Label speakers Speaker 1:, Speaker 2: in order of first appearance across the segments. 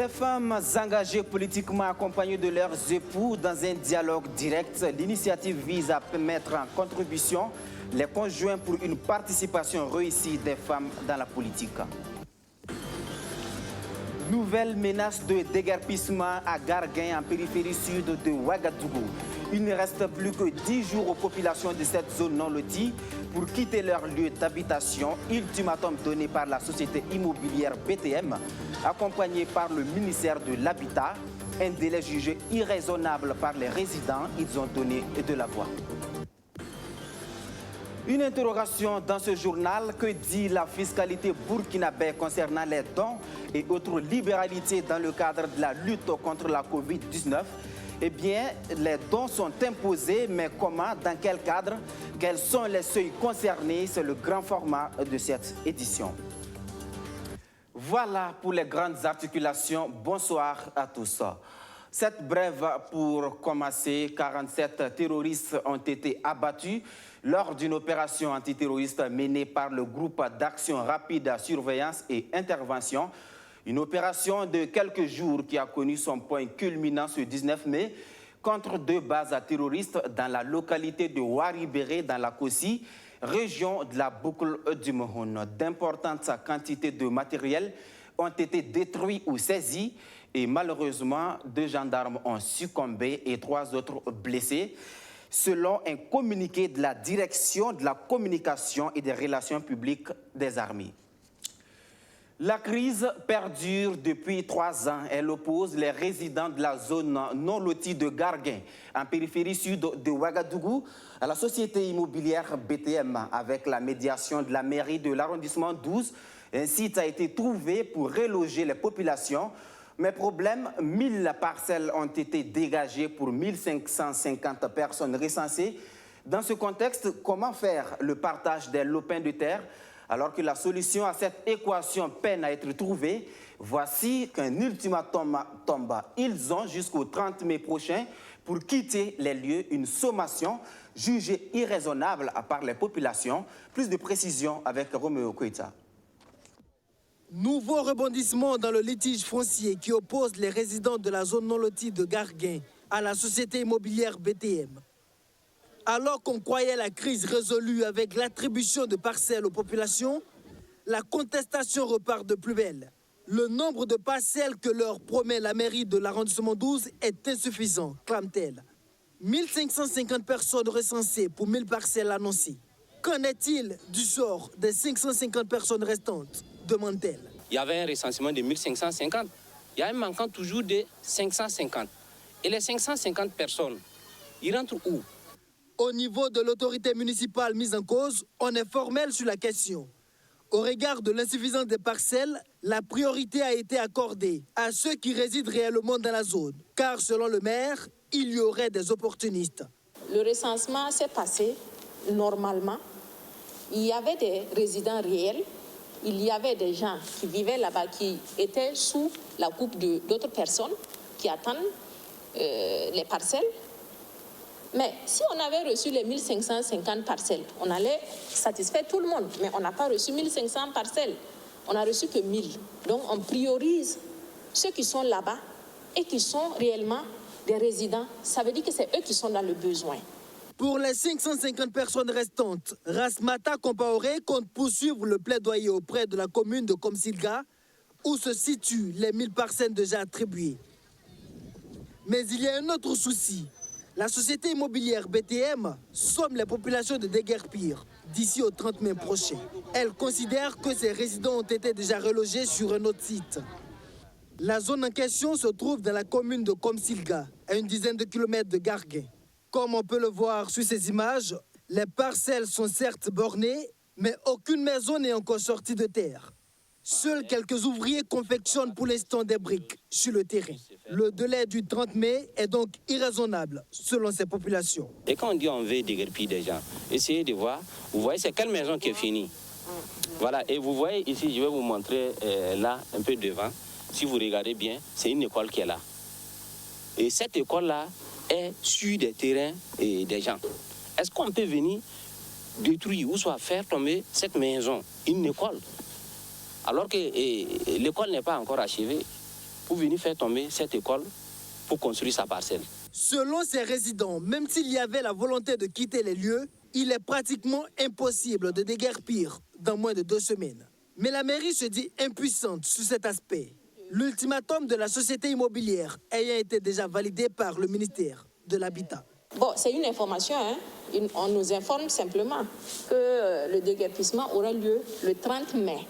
Speaker 1: Les femmes engagées politiquement accompagnées de leurs époux dans un dialogue direct, l'initiative vise à mettre en contribution les conjoints pour une participation réussie des femmes dans la politique. Nouvelle menace de déguerpissement à Garguin en périphérie sud de Ouagadougou. Il ne reste plus que 10 jours aux populations de cette zone non lotie pour quitter leur lieu d'habitation. Ultimatum donné par la société immobilière BTM, accompagné par le ministère de l'Habitat. Un délai jugé irraisonnable par les résidents, ils ont donné de la voix. Une interrogation dans ce journal. Que dit la fiscalité burkinabé concernant les dons et autres libéralités dans le cadre de la lutte contre la Covid-19? Eh bien, les dons sont imposés, mais comment, dans quel cadre? Quels sont les seuils concernés? C'est le grand format de cette édition. Voilà pour les grandes articulations. Bonsoir à tous. Cette brève pour commencer, 47 terroristes ont été abattus lors d'une opération antiterroriste menée par le groupe d'action rapide, surveillance et intervention. Une opération de quelques jours qui a connu son point culminant ce 19 mai contre 2 bases terroristes dans la localité de Waribéré dans la Kossi, région de la boucle du Mohon. D'importantes quantités de matériel ont été détruits ou saisis et malheureusement 2 gendarmes ont succombé et 3 autres blessés, selon un communiqué de la direction de la communication et des relations publiques des armées. La crise perdure depuis 3 ans. Elle oppose les résidents de la zone non lotie de Garguin, en périphérie sud de Ouagadougou, à la société immobilière BTM. Avec la médiation de la mairie de l'arrondissement 12, un site a été trouvé pour reloger les populations. Mais problème, 1000 parcelles ont été dégagées pour 1550 personnes recensées. Dans ce contexte, comment faire le partage des lopins de terre? Alors que la solution à cette équation peine à être trouvée, voici qu'un ultimatum tombe. Ils ont jusqu'au 30 mai prochain pour quitter les lieux, une sommation jugée irraisonnable par les populations. Plus de précisions avec Roméo Koïta.
Speaker 2: Nouveau rebondissement dans le litige foncier qui oppose les résidents de la zone non lotie de Garguin à la société immobilière BTM. Alors qu'on croyait la crise résolue avec l'attribution de parcelles aux populations, la contestation repart de plus belle. Le nombre de parcelles que leur promet la mairie de l'arrondissement 12 est insuffisant, clame-t-elle. 1550 personnes recensées pour 1000 parcelles annoncées. Qu'en est-il du sort des 550 personnes restantes, demande-t-elle.
Speaker 3: Il y avait un recensement de 1550. Il y a un manquant toujours de 550. Et les 550 personnes, ils rentrent où?
Speaker 2: Au niveau de l'autorité municipale mise en cause, on est formel sur la question. Au regard de l'insuffisance des parcelles, la priorité a été accordée à ceux qui résident réellement dans la zone. Car selon le maire, il y aurait des opportunistes.
Speaker 4: Le recensement s'est passé normalement. Il y avait des résidents réels. Il y avait des gens qui vivaient là-bas, qui étaient sous la coupe d'autres personnes qui attendent les parcelles. Mais si on avait reçu les 1550 parcelles, on allait satisfaire tout le monde. Mais on n'a pas reçu 1500 parcelles. On n'a reçu que 1000. Donc on priorise ceux qui sont là-bas et qui sont réellement des résidents. Ça veut dire que c'est eux qui sont dans le besoin.
Speaker 2: Pour les 550 personnes restantes, Rasmata Compaoré compte poursuivre le plaidoyer auprès de la commune de Komsilga, où se situent les 1000 parcelles déjà attribuées. Mais il y a un autre souci. La société immobilière BTM somme les populations de déguerpir d'ici au 30 mai prochain. Elle considère que ces résidents ont été déjà relogés sur un autre site. La zone en question se trouve dans la commune de Komsilga, à une dizaine de kilomètres de Garguin. Comme on peut le voir sur ces images, les parcelles sont certes bornées, mais aucune maison n'est encore sortie de terre. Seuls quelques ouvriers confectionnent pour l'instant des briques sur le terrain. Le délai du 30 mai est donc irraisonnable selon ces populations.
Speaker 3: Et quand on dit on veut déguerpir des gens, essayez de voir, vous voyez c'est quelle maison qui est finie. Voilà, et vous voyez ici, je vais vous montrer là, un peu devant. Si vous regardez bien, c'est une école qui est là. Et cette école-là est sur des terrains et des gens. Est-ce qu'on peut venir détruire ou soit faire tomber cette maison, une école, alors que l'école n'est pas encore achevée? pour venir faire tomber cette école pour construire sa parcelle.
Speaker 2: Selon ces résidents, même s'il y avait la volonté de quitter les lieux, il est pratiquement impossible de déguerpir dans moins de 2 semaines. Mais la mairie se dit impuissante sur cet aspect. L'ultimatum de la société immobilière ayant été déjà validé par le ministère de l'Habitat.
Speaker 4: Bon, c'est une information, hein. On nous informe simplement que le déguerpissement aura lieu le 30 mai.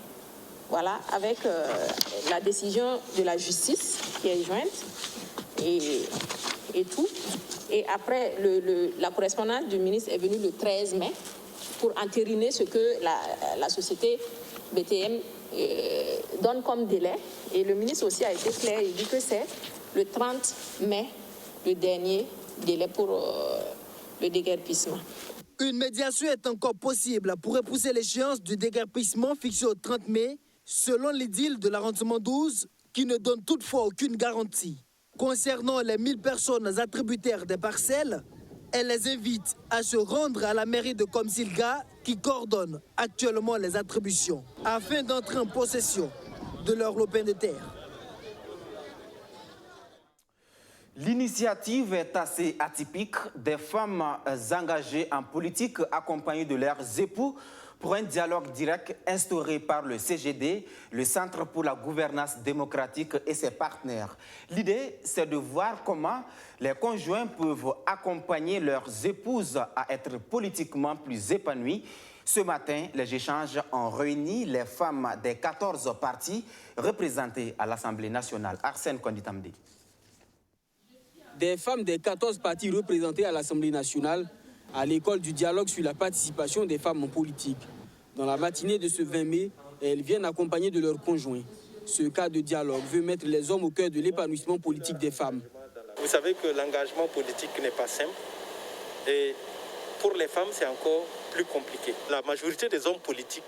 Speaker 4: Voilà, avec la décision de la justice qui est jointe et tout. Et après, la correspondance du ministre est venue le 13 mai pour entériner ce que la société BTM donne comme délai. Et le ministre aussi a été clair, il dit que c'est le 30 mai, le dernier délai pour le déguerpissement.
Speaker 2: Une médiation est encore possible pour repousser l'échéance du déguerpissement fixée au 30 mai, selon l'édile de l'arrondissement 12, qui ne donne toutefois aucune garantie. Concernant les 1000 personnes attributaires des parcelles, elle les invite à se rendre à la mairie de Komsilga, qui coordonne actuellement les attributions, afin d'entrer en possession de leur lopin de terre.
Speaker 1: L'initiative est assez atypique. Des femmes engagées en politique accompagnées de leurs époux pour un dialogue direct instauré par le CGD, le Centre pour la gouvernance démocratique et ses partenaires. L'idée, c'est de voir comment les conjoints peuvent accompagner leurs épouses à être politiquement plus épanouies. Ce matin, les échanges ont réuni les femmes des 14 partis représentés à l'Assemblée nationale. Arsène Konditamdi.
Speaker 5: Des femmes des 14 partis représentés à l'Assemblée nationale à l'école du dialogue sur la participation des femmes en politique. Dans la matinée de ce 20 mai, elles viennent accompagnées de leurs conjoints. Ce cas de dialogue veut mettre les hommes au cœur de l'épanouissement politique des femmes.
Speaker 6: Vous savez que l'engagement politique n'est pas simple et pour les femmes, c'est encore plus compliqué. La majorité des hommes politiques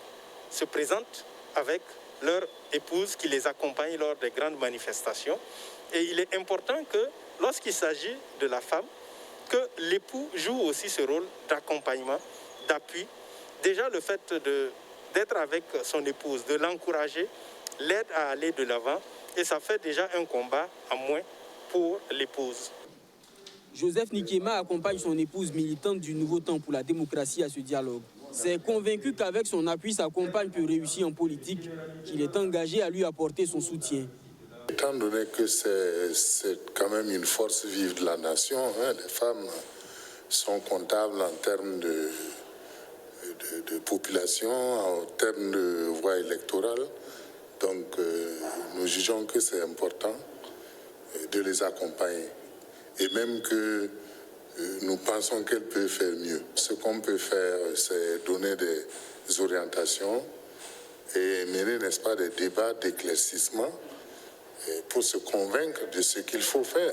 Speaker 6: se présentent avec leur épouse qui les accompagne lors des grandes manifestations. Et il est important que, lorsqu'il s'agit de la femme, que l'époux joue aussi ce rôle d'accompagnement, d'appui. Déjà, le fait d'être avec son épouse, de l'encourager, l'aide à aller de l'avant. Et ça fait déjà un combat en moins pour l'épouse.
Speaker 5: Joseph Nikema accompagne son épouse militante du Nouveau Temps pour la démocratie à ce dialogue. C'est convaincu qu'avec son appui, sa compagne peut réussir en politique, qu'il est engagé à lui apporter son soutien.
Speaker 7: Étant donné que c'est quand même une force vive de la nation, hein, les femmes sont comptables en termes de population, en termes de voix électorale. Donc nous jugeons que c'est important de les accompagner. Et même que nous pensons qu'elles peuvent faire mieux. Ce qu'on peut faire, c'est donner des orientations et mener, n'est-ce pas, des débats d'éclaircissement pour se convaincre de ce qu'il faut faire.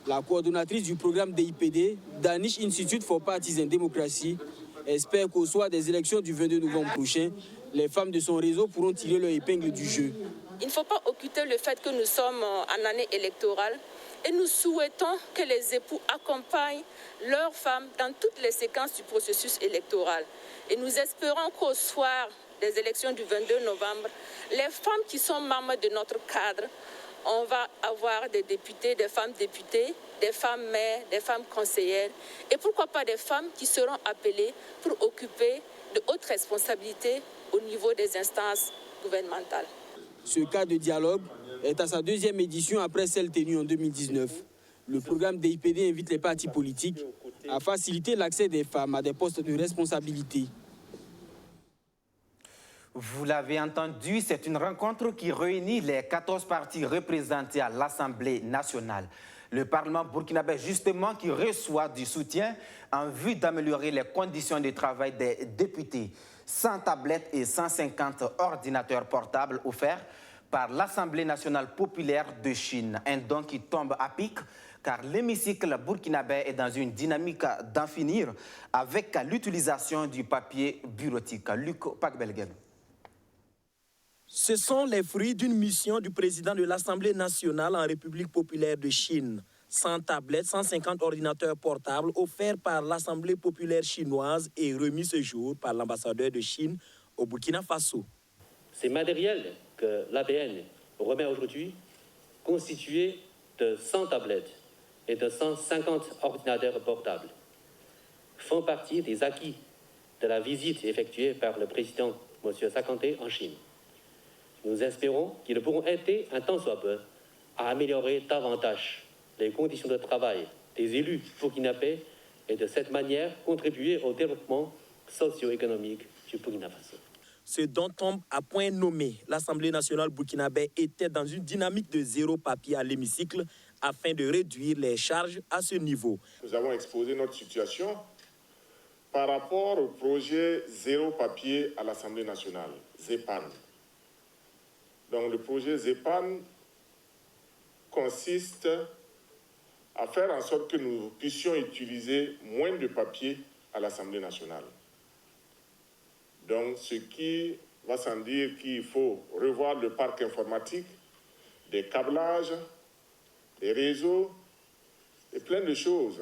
Speaker 5: La coordonnatrice du programme DIPD, Danish Institute for Parties and Democracy, espère qu'au soir des élections du 22 novembre prochain, les femmes de son réseau pourront tirer leur épingle du jeu.
Speaker 8: Il ne faut pas occulter le fait que nous sommes en année électorale et nous souhaitons que les époux accompagnent leurs femmes dans toutes les séquences du processus électoral. Et nous espérons qu'au soir des élections du 22 novembre, les femmes qui sont membres de notre cadre, on va avoir des députés, des femmes députées, des femmes maires, des femmes conseillères et pourquoi pas des femmes qui seront appelées pour occuper de hautes responsabilités au niveau des instances gouvernementales.
Speaker 5: Ce cas de dialogue est à sa 2e édition après celle tenue en 2019. Le programme DIPD invite les partis politiques à faciliter l'accès des femmes à des postes de responsabilité.
Speaker 1: Vous l'avez entendu, c'est une rencontre qui réunit les 14 partis représentés à l'Assemblée nationale. Le Parlement burkinabé, justement, qui reçoit du soutien en vue d'améliorer les conditions de travail des députés. 100 tablettes et 150 ordinateurs portables offerts par l'Assemblée nationale populaire de Chine. Un don qui tombe à pic car l'hémicycle burkinabé est dans une dynamique d'en finir avec l'utilisation du papier bureautique. Luc Pakbelgen.
Speaker 9: Ce sont les fruits d'une mission du président de l'Assemblée nationale en République populaire de Chine. 100 tablettes, 150 ordinateurs portables offerts par l'Assemblée populaire chinoise et remis ce jour par l'ambassadeur de Chine au Burkina Faso.
Speaker 10: Ces matériels que l'APN remet aujourd'hui constitué de 100 tablettes et de 150 ordinateurs portables, font partie des acquis de la visite effectuée par le président M. Sakanté en Chine. Nous espérons qu'ils pourront aider un tant soit peu à améliorer davantage les conditions de travail des élus burkinabés et de cette manière contribuer au développement socio-économique du Burkina Faso.
Speaker 9: Ce dont tombe à point nommé, l'Assemblée nationale burkinabé était dans une dynamique de zéro papier à l'hémicycle afin de réduire les charges à ce niveau.
Speaker 11: Nous avons exposé notre situation par rapport au projet zéro papier à l'Assemblée nationale, ZEPAN. Donc le projet ZEPAN consiste à faire en sorte que nous puissions utiliser moins de papier à l'Assemblée nationale. Donc, ce qui va sans dire qu'il faut revoir le parc informatique, des câblages, des réseaux et plein de choses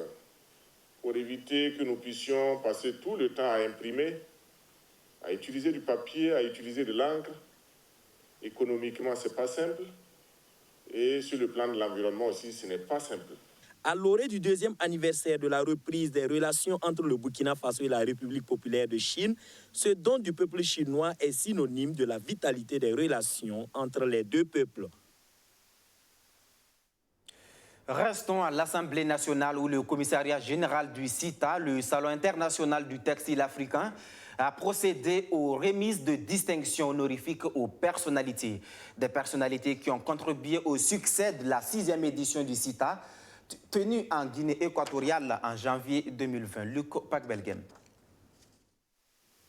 Speaker 11: pour éviter que nous puissions passer tout le temps à imprimer, à utiliser du papier, à utiliser de l'encre. Économiquement, ce n'est pas simple. Et sur le plan de l'environnement aussi, ce n'est pas simple.
Speaker 9: À l'orée du deuxième anniversaire de la reprise des relations entre le Burkina Faso et la République populaire de Chine, ce don du peuple chinois est synonyme de la vitalité des relations entre les deux peuples.
Speaker 1: Restons à l'Assemblée nationale où le commissariat général du CITA, le Salon international du textile africain, a procédé aux remises de distinctions honorifiques aux personnalités. Des personnalités qui ont contribué au succès de la 6e édition du CITA, tenue en Guinée équatoriale en janvier 2020. Luc Pacbelgen.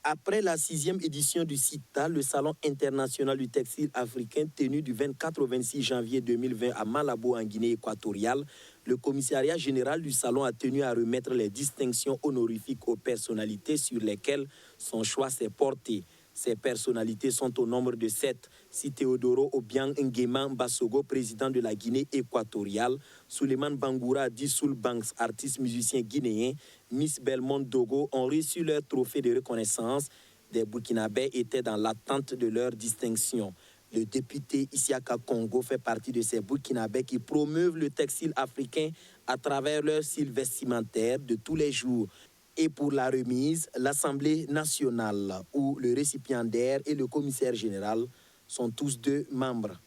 Speaker 9: Après la 6e édition du CITA, le Salon international du textile africain tenu du 24 au 26 janvier 2020 à Malabo en Guinée équatoriale, le commissariat général du Salon a tenu à remettre les distinctions honorifiques aux personnalités sur lesquelles son choix s'est porté. Ces personnalités sont au nombre de 7. Si Théodoro Obiang Nguema Bassogo, président de la Guinée équatoriale, Souleymane Bangoura Dissoul Banks, artiste musicien guinéen, Miss Belmont Dogo ont reçu leur trophée de reconnaissance. Des Burkinabés étaient dans l'attente de leur distinction. Le député Isiaka Congo fait partie de ces Burkinabés qui promeuvent le textile africain à travers leur style vestimentaire de tous les jours. Et pour la remise, l'Assemblée nationale, où le récipiendaire et le commissaire général sont tous deux membres.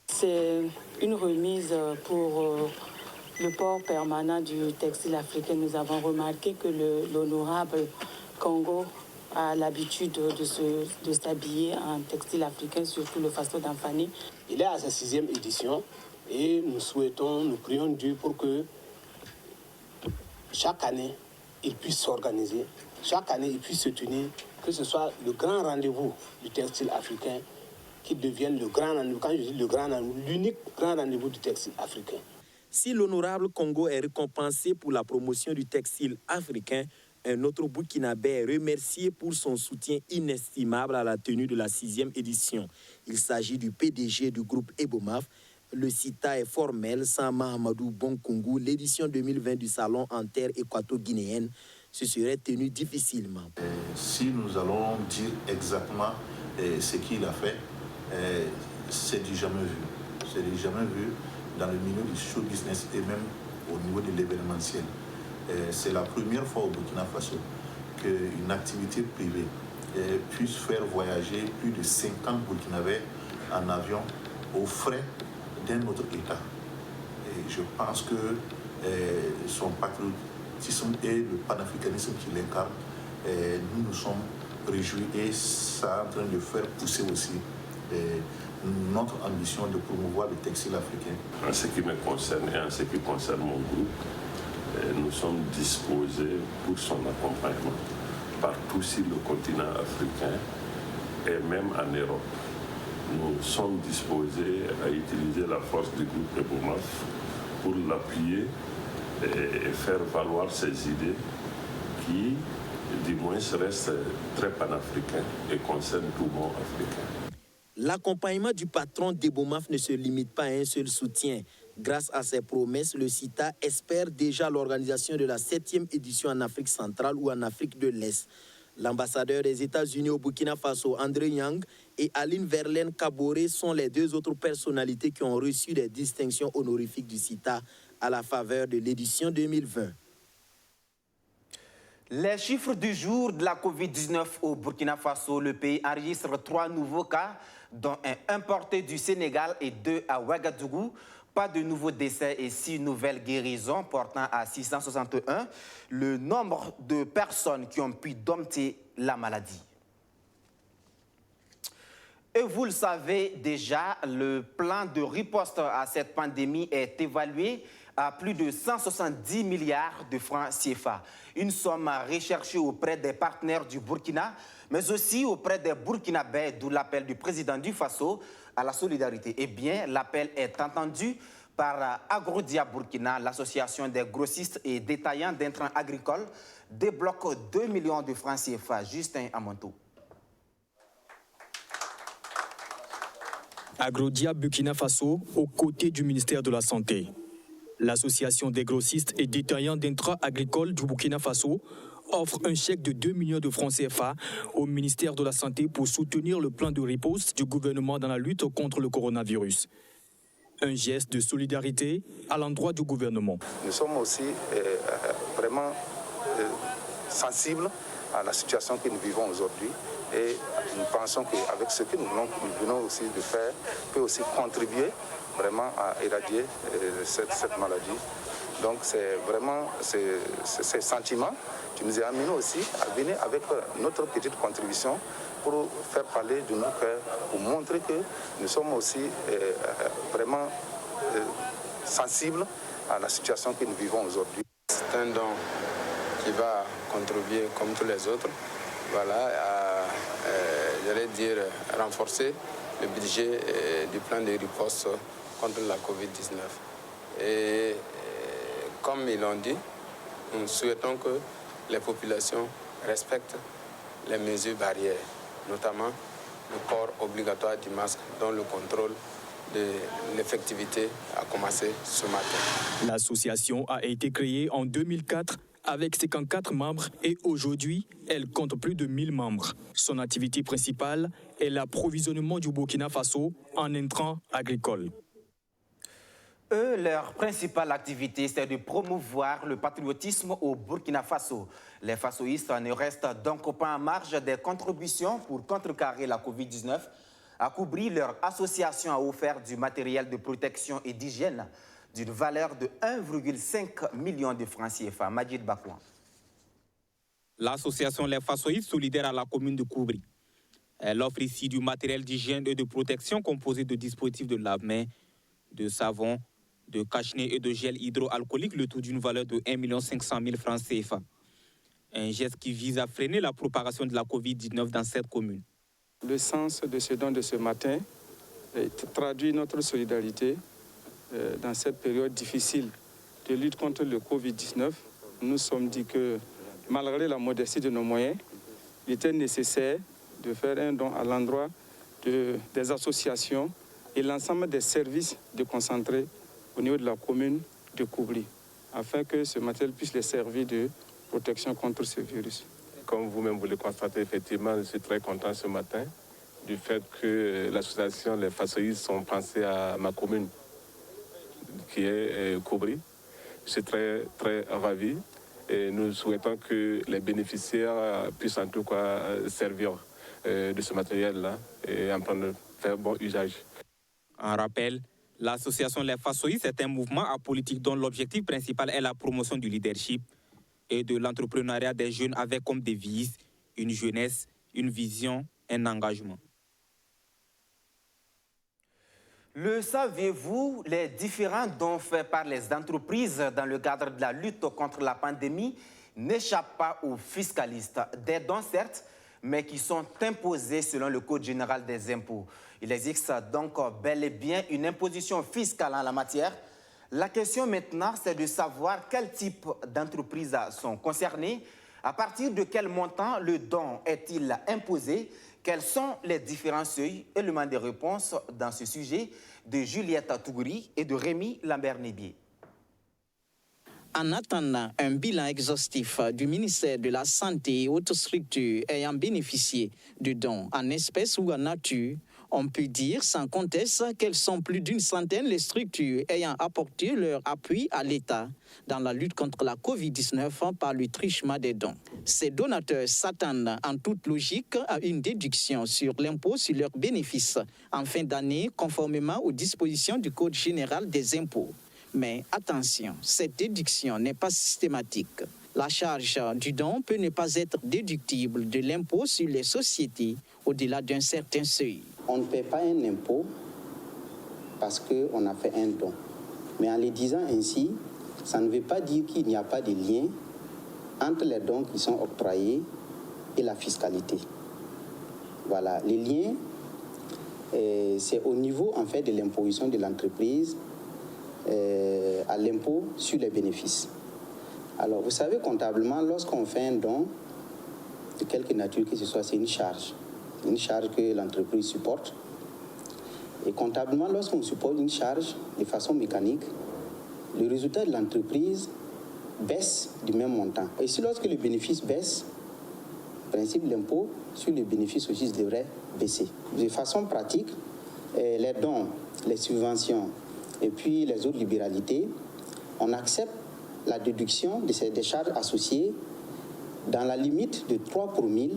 Speaker 12: C'est une remise pour le port permanent du textile africain. Nous avons remarqué que l'honorable Congo a l'habitude de s'habiller en textile africain, surtout le fasto d'Anfani.
Speaker 13: Il est à sa 6e édition et nous prions Dieu pour que chaque année, il puisse s'organiser, chaque année, il puisse se tenir, que ce soit le grand rendez-vous du textile africain, qui devienne le grand rendez-vous, quand je dis le grand rendez-vous, l'unique grand rendez-vous du textile africain.
Speaker 9: Si l'honorable Congo est récompensé pour la promotion du textile africain, un autre Burkinabé est remercié pour son soutien inestimable à la tenue de la 6e édition. Il s'agit du PDG du groupe Ebomaf. Le CITA est formel, sans Mahamadou Bonkungu. L'édition 2020 du Salon en terre équato-guinéenne se serait tenue difficilement.
Speaker 14: Si nous allons dire exactement ce qu'il a fait, c'est du jamais vu. C'est du jamais vu dans le milieu du show business et même au niveau de l'événementiel. C'est la première fois au Burkina Faso qu'une activité privée puisse faire voyager plus de 50 Burkinabés en avion aux frais d'un autre État. Et je pense que son patriotisme et le panafricanisme qu'il incarne, nous nous sommes réjouis et ça est en train de faire pousser aussi notre ambition de promouvoir le textile africain.
Speaker 15: En ce qui me concerne et en ce qui concerne mon groupe, nous sommes disposés pour son accompagnement partout sur le continent africain et même en Europe. Nous sommes disposés à utiliser la force du groupe Ebomaf pour l'appuyer et faire valoir ses idées qui, du moins, restent très panafricains et concernent tout le monde africain.
Speaker 9: L'accompagnement du patron d'Ebomaf ne se limite pas à un seul soutien. Grâce à ses promesses, le CITA espère déjà l'organisation de la 7e édition en Afrique centrale ou en Afrique de l'Est. L'ambassadeur des États-Unis au Burkina Faso, André Yang, et Aline Verlaine Kaboré sont les deux autres personnalités qui ont reçu des distinctions honorifiques du CITA à la faveur de l'édition 2020.
Speaker 1: Les chiffres du jour de la COVID-19 au Burkina Faso, le pays enregistre 3 nouveaux cas, dont un importé du Sénégal et 2 à Ouagadougou. Pas de nouveaux décès et 6 nouvelles guérisons, portant à 661 le nombre de personnes qui ont pu dompter la maladie. Et vous le savez déjà, le plan de riposte à cette pandémie est évalué à plus de 170 milliards de francs CFA. Une somme recherchée auprès des partenaires du Burkina, mais aussi auprès des Burkinabés, d'où l'appel du président du Faso à la solidarité. Eh bien, l'appel est entendu par Agrodia Burkina, l'association des grossistes et détaillants d'intrants agricoles, débloque 2 millions de francs CFA. Justin Amanto.
Speaker 16: Agrodia Burkina Faso, aux côtés du ministère de la Santé. L'association des grossistes et détaillants d'intrants agricoles du Burkina Faso offre un chèque de 2 millions de francs CFA au ministère de la Santé pour soutenir le plan de riposte du gouvernement dans la lutte contre le coronavirus. Un geste de solidarité à l'endroit du gouvernement.
Speaker 17: Nous sommes aussi vraiment sensibles à la situation que nous vivons aujourd'hui et nous pensons qu'avec ce que nous venons aussi de faire, peut aussi contribuer vraiment à éradier cette maladie. Donc c'est vraiment ces sentiments qui nous ont amenés aussi à venir avec notre petite contribution pour faire parler de nos cœurs, pour montrer que nous sommes aussi vraiment sensibles à la situation que nous vivons aujourd'hui.
Speaker 18: C'est un don qui va contribuer, comme tous les autres, voilà, à, j'allais dire, renforcer le budget du plan de riposte contre la COVID-19. Et comme ils l'ont dit, nous souhaitons que les populations respectent les mesures barrières, notamment le port obligatoire du masque, dont le contrôle de l'effectivité a commencé ce matin.
Speaker 16: L'association a été créée en 2004 avec 54 membres et aujourd'hui, elle compte plus de 1000 membres. Son activité principale est l'approvisionnement du Burkina Faso en intrants agricoles.
Speaker 1: Eux, leur principale activité, c'est de promouvoir le patriotisme au Burkina Faso. Les fasoïstes ne restent donc pas en marge des contributions pour contrecarrer la COVID-19. À Koubri, leur association a offert du matériel de protection et d'hygiène d'une valeur de 1,5 million de francs CFA. Majid Bakouan.
Speaker 19: L'association Les Fasoïstes solidaires à la commune de Koubri. Elle offre ici du matériel d'hygiène et de protection composé de dispositifs de lave-mains, de savon, de cache-nez et de gel hydroalcoolique, le tout d'une valeur de 1 500 000 francs CFA. Un geste qui vise à freiner la propagation de la COVID-19 dans cette commune.
Speaker 20: Le sens de ce don de ce matin traduit notre solidarité dans cette période difficile de lutte contre le Covid-19. Nous nous sommes dit que, malgré la modestie de nos moyens, il était nécessaire de faire un don à l'endroit des associations et l'ensemble des services déconcentrés au niveau de la commune de Koubri, afin que ce matériel puisse les servir de protection contre ce virus.
Speaker 15: Comme vous-même vous le constatez, effectivement, je suis très content ce matin du fait que l'association Les Fasoïstes sont pensés à ma commune, qui est Koubri. Je suis très, très ravi et nous souhaitons que les bénéficiaires puissent en tout cas servir de ce matériel-là et en faire bon usage.
Speaker 19: En rappel, l'association Les Fasoïstes est un mouvement apolitique dont l'objectif principal est la promotion du leadership et de l'entrepreneuriat des jeunes avec comme devise une jeunesse, une vision, un engagement.
Speaker 1: Le saviez-vous, les différents dons faits par les entreprises dans le cadre de la lutte contre la pandémie n'échappent pas aux fiscalistes. Des dons certes, mais qui sont imposés selon le Code général des impôts. Il existe donc bel et bien une imposition fiscale en la matière. La question maintenant, c'est de savoir quel type d'entreprises sont concernées, à partir de quel montant le don est-il imposé, quels sont les différents seuils, éléments de réponse dans ce sujet de Juliette Tougouri et de Rémi Lambert-Nébier.
Speaker 21: En attendant un bilan exhaustif du ministère de la Santé et autres structures ayant bénéficié de dons en espèces ou en nature, on peut dire sans conteste qu'elles sont plus d'une centaine les structures ayant apporté leur appui à l'État dans la lutte contre la COVID-19 par le truchement des dons. Ces donateurs s'attendent en toute logique à une déduction sur l'impôt sur leurs bénéfices en fin d'année conformément aux dispositions du Code général des impôts. Mais attention, cette déduction n'est pas systématique. La charge du don peut ne pas être déductible de l'impôt sur les sociétés au-delà d'un certain seuil.
Speaker 22: On ne paie pas un impôt parce qu'on a fait un don. Mais en le disant ainsi, ça ne veut pas dire qu'il n'y a pas de lien entre les dons qui sont octroyés et la fiscalité. Voilà, les liens, c'est au niveau en fait de l'imposition de l'entreprise à l'impôt sur les bénéfices. Alors, vous savez, comptablement, lorsqu'on fait un don, de quelque nature que ce soit, c'est une charge que l'entreprise supporte. Et comptablement, lorsqu'on supporte une charge de façon mécanique, le résultat de l'entreprise baisse du même montant. Et si lorsque le bénéfice baisse, en principe, l'impôt sur le bénéfice aussi devrait baisser. De façon pratique, les dons, les subventions et puis les autres libéralités, on accepte la déduction des charges associées dans la limite de 3 pour 1000,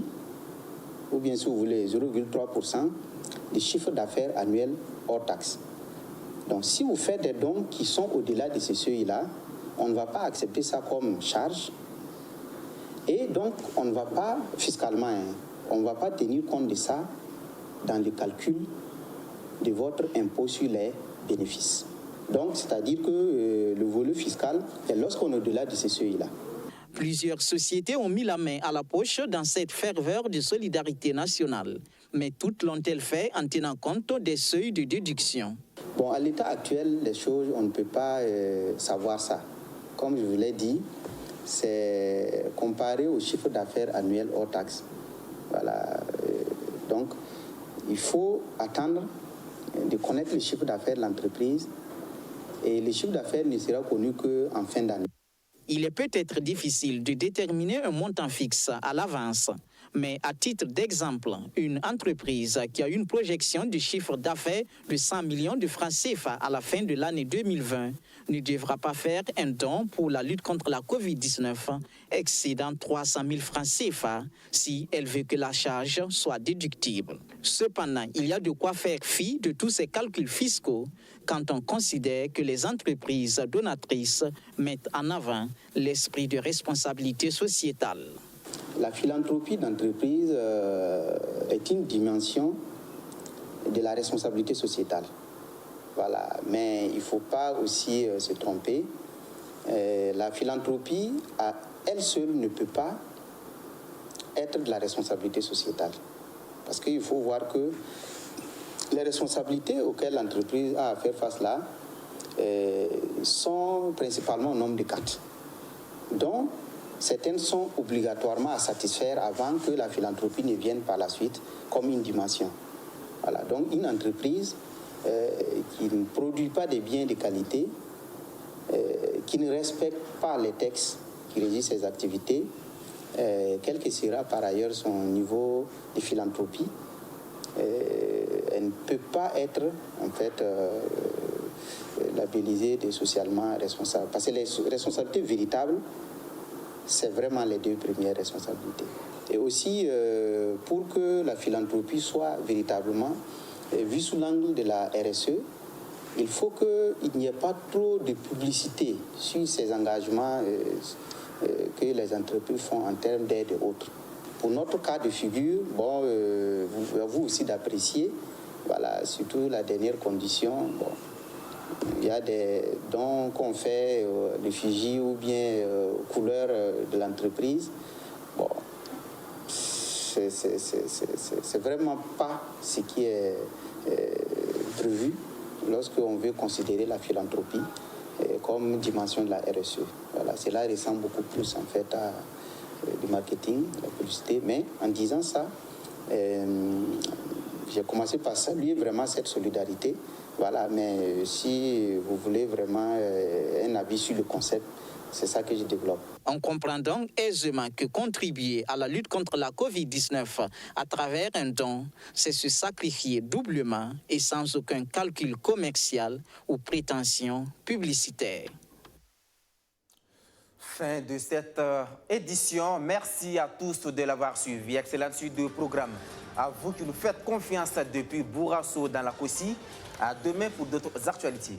Speaker 22: ou bien si vous voulez 0,3% du chiffre d'affaires annuel hors taxe. Donc si vous faites des dons qui sont au-delà de ce seuil-là, on ne va pas accepter ça comme charge. Et donc on ne va pas, fiscalement, on ne va pas tenir compte de ça dans le calcul de votre impôt sur les bénéfices. Donc c'est-à-dire que le volet fiscal est lorsqu'on est au-delà de ce seuil-là.
Speaker 21: Plusieurs sociétés ont mis la main à la poche dans cette ferveur de solidarité nationale. Mais toutes l'ont-elles fait en tenant compte des seuils de déduction?
Speaker 22: Bon, à l'état actuel, les choses, on ne peut pas savoir ça. Comme je vous l'ai dit, c'est comparé au chiffre d'affaires annuel hors taxe. Voilà. Donc, il faut attendre de connaître le chiffre d'affaires de l'entreprise. Et le chiffre d'affaires ne sera connu qu'en fin d'année.
Speaker 21: Il est peut-être difficile de déterminer un montant fixe à l'avance, mais à titre d'exemple, une entreprise qui a une projection de chiffre d'affaires de 100 millions de francs CFA à la fin de l'année 2020 ne devra pas faire un don pour la lutte contre la COVID-19 excédant 300 000 francs CFA si elle veut que la charge soit déductible. Cependant, il y a de quoi faire fi de tous ces calculs fiscaux quand on considère que les entreprises donatrices mettent en avant l'esprit de responsabilité sociétale.
Speaker 22: La philanthropie d'entreprise est une dimension de la responsabilité sociétale. Voilà. Mais il ne faut pas aussi se tromper. La philanthropie, à elle seule, ne peut pas être de la responsabilité sociétale. Parce qu'il faut voir que les responsabilités auxquelles l'entreprise a à faire face là sont principalement au nombre de 4. Donc, certaines sont obligatoirement à satisfaire avant que la philanthropie ne vienne par la suite comme une dimension. Voilà. Donc, une entreprise qui ne produit pas des biens de qualité, qui ne respecte pas les textes qui régissent ses activités, quel que sera par ailleurs son niveau de philanthropie, elle ne peut pas être en fait labellisée de socialement responsable. Parce que les responsabilités véritables, c'est vraiment les deux premières responsabilités. Et aussi, pour que la philanthropie soit véritablement vue sous l'angle de la RSE, il faut qu'il n'y ait pas trop de publicité sur ces engagements que les entreprises font en termes d'aide et autres. Pour notre cas de figure, bon, vous aussi d'apprécier, voilà, surtout la dernière condition, bon, il y a des dons qu'on fait l'effigie ou bien couleur de l'entreprise. Bon, c'est vraiment pas ce qui est prévu lorsqu'on veut considérer la philanthropie comme dimension de la RSE. Voilà, cela ressemble beaucoup plus en fait à du marketing, la publicité. Mais en disant ça, j'ai commencé par saluer vraiment cette solidarité Voilà, mais si vous voulez vraiment un avis sur le concept, c'est ça que je développe.
Speaker 21: On comprend donc aisément que contribuer à la lutte contre la COVID-19 à travers un don, c'est se sacrifier doublement et sans aucun calcul commercial ou prétention publicitaire.
Speaker 1: Fin de cette édition. Merci à tous de l'avoir suivi. Excellente suite de programme. À vous qui nous faites confiance depuis Bourasso dans la Kossi. À demain pour d'autres actualités.